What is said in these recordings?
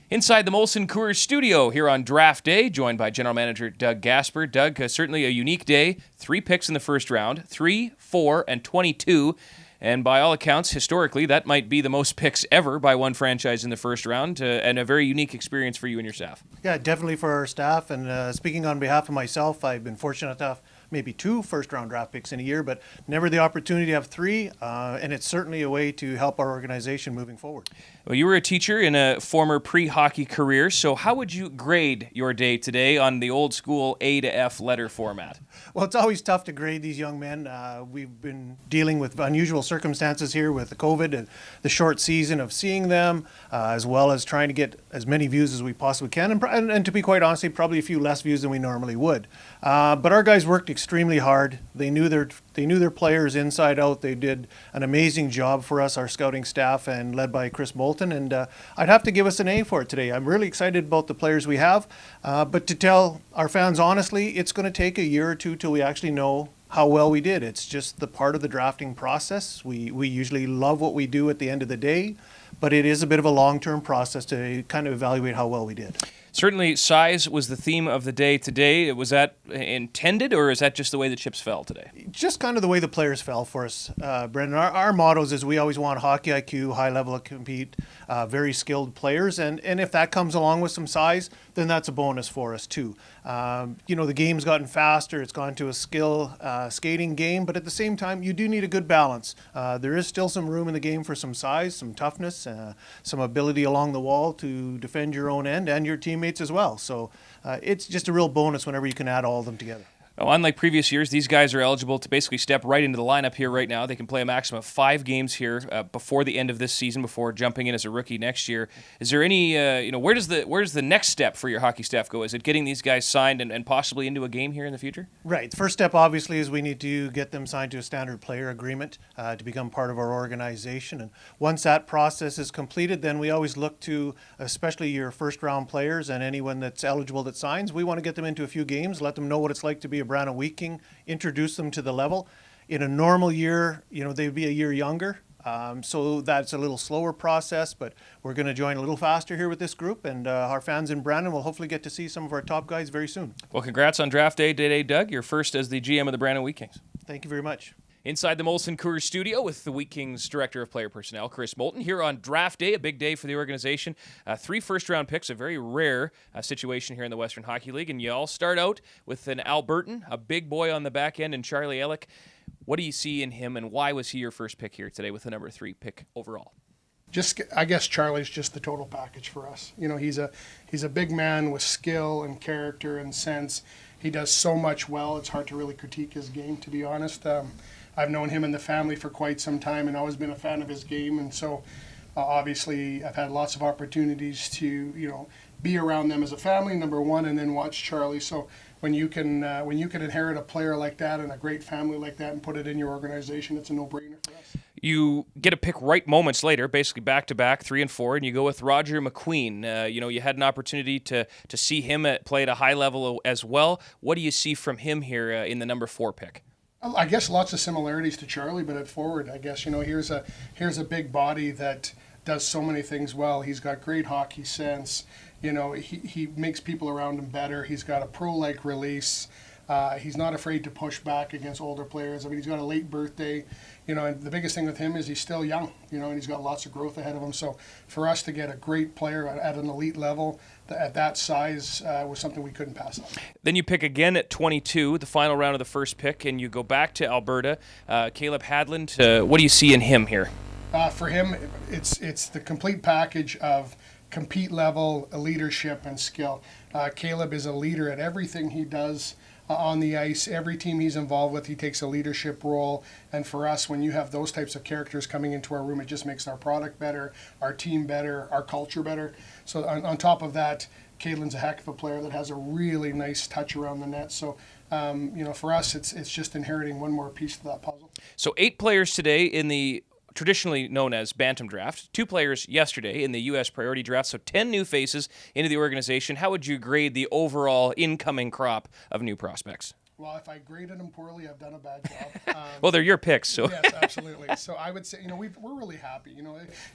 Inside the Molson Coors studio here on Draft Day, joined by General Manager Doug Gasper. Doug, certainly a unique day. 3 picks in the first round, 3, 4, and 22. And by all accounts, historically, that might be the most picks ever by one franchise in the first round, and a very unique experience for you and your staff. Yeah, definitely for our staff. And speaking on behalf of myself, I've been fortunate to have maybe 2 first-round draft picks in a year, but never the opportunity to have 3. And it's certainly a way to help our organization moving forward. Well, you were a teacher in a former pre-hockey career, so how would you grade your day today on the old school A to F letter format? Well, it's always tough to grade these young men. We've been dealing with unusual circumstances here with the COVID and the short season of seeing them, as well as trying to get as many views as we possibly can, and to be quite honest, probably a few less views than we normally would. But our guys worked extremely hard. They knew their players inside out. They did an amazing job for us, our scouting staff, and led by Chris Moulton. And I'd have to give us an A for it today. I'm really excited about the players we have. But to tell our fans honestly, it's going to take a year or two till we actually know how well we did. It's just the part of the drafting process. We usually love what we do at the end of the day, but it is a bit of a long-term process to kind of evaluate how well we did. Certainly, size was the theme of the day today. Was that intended, or is that just the way the chips fell today? Just kind of the way the players fell for us, Branden. Our mottos is we always want hockey IQ, high level to compete, very skilled players, and if that comes along with some size, then that's a bonus for us too. The game's gotten faster. It's gone to a skill skating game, but at the same time, you do need a good balance. There is still some room in the game for some size, some toughness, some ability along the wall to defend your own end and your teammates as well. So it's just a real bonus whenever you can add all of them together. Well, unlike previous years, these guys are eligible to basically step right into the lineup here right now. They can play a maximum of 5 games here before the end of this season, before jumping in as a rookie next year. Is there any, where does the next step for your hockey staff go? Is it getting these guys signed and possibly into a game here in the future? Right. The first step, obviously, is we need to get them signed to a standard player agreement to become part of our organization. And once that process is completed, then we always look to, especially your first-round players and anyone that's eligible that signs, we want to get them into a few games, let them know what it's like to be a Branden Weeking, introduce them to the level. In a normal year, they'd be a year younger, so that's a little slower process, but we're going to join a little faster here with this group, and our fans in Branden will hopefully get to see some of our top guys very soon. Well, congrats on draft day today, Doug. You're first as the GM of the Branden Weekings. Thank you very much. Inside the Molson Coors studio with the Wheat Kings Director of Player Personnel, Chris Moulton, here on Draft Day, a big day for the organization. 3 first-round picks, a very rare situation here in the Western Hockey League. And you all start out with an Albertan, a big boy on the back end, and Charlie Elick. What do you see in him, and why was he your first pick here today with the number 3 pick overall? I guess Charlie's just the total package for us. He's a big man with skill and character and sense. He does so much well. It's hard to really critique his game, to be honest. I've known him and the family for quite some time and always been a fan of his game. And so obviously I've had lots of opportunities to, be around them as a family, number one, and then watch Charlie. So when you can inherit a player like that and a great family like that and put it in your organization, it's a no-brainer for us. You get a pick right moments later, basically back-to-back, 3 and 4, and you go with Roger McQueen. You had an opportunity to see him play at a high level as well. What do you see from him here in the number 4 pick? I guess lots of similarities to Charlie, but at forward, I guess, here's a big body that does so many things well. He's got great hockey sense. He makes people around him better. He's got a pro-like release. He's not afraid to push back against older players. I mean, he's got a late birthday, and the biggest thing with him is he's still young, and he's got lots of growth ahead of him. So for us to get a great player at an elite level at that size was something we couldn't pass up. Then you pick again at 22, the final round of the first pick, and you go back to Alberta. Caleb Hadland, what do you see in him here? For him, it's the complete package of compete level, leadership, and skill. Caleb is a leader at everything he does on the ice. Every team he's involved with, he takes a leadership role. And for us, when you have those types of characters coming into our room, it just makes our product better, our team better, our culture better. So on top of that, Caitlin's a heck of a player that has a really nice touch around the net. So, for us, it's just inheriting one more piece to that puzzle. So 8 players today in the traditionally known as Bantam Draft, 2 players yesterday in the U.S. Priority Draft, so 10 new faces into the organization. How would you grade the overall incoming crop of new prospects? Well, if I graded them poorly, I've done a bad job. Well, they're your picks, so. Yes, absolutely. So I would say, we're really happy.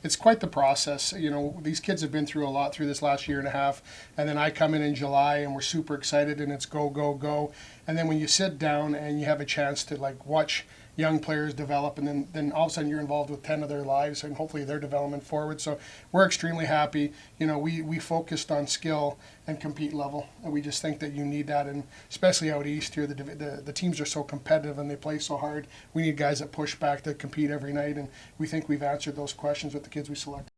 It's quite the process. These kids have been through a lot through this last year and a half, and then I come in July, and we're super excited, and it's go, go, go. And then when you sit down and you have a chance to watch young players develop, and then all of a sudden you're involved with 10 of their lives and hopefully their development forward. So we're extremely happy. We focused on skill and compete level, and we just think that you need that, and especially out east here, the teams are so competitive and they play so hard. We need guys that push back to compete every night, and we think we've answered those questions with the kids we select.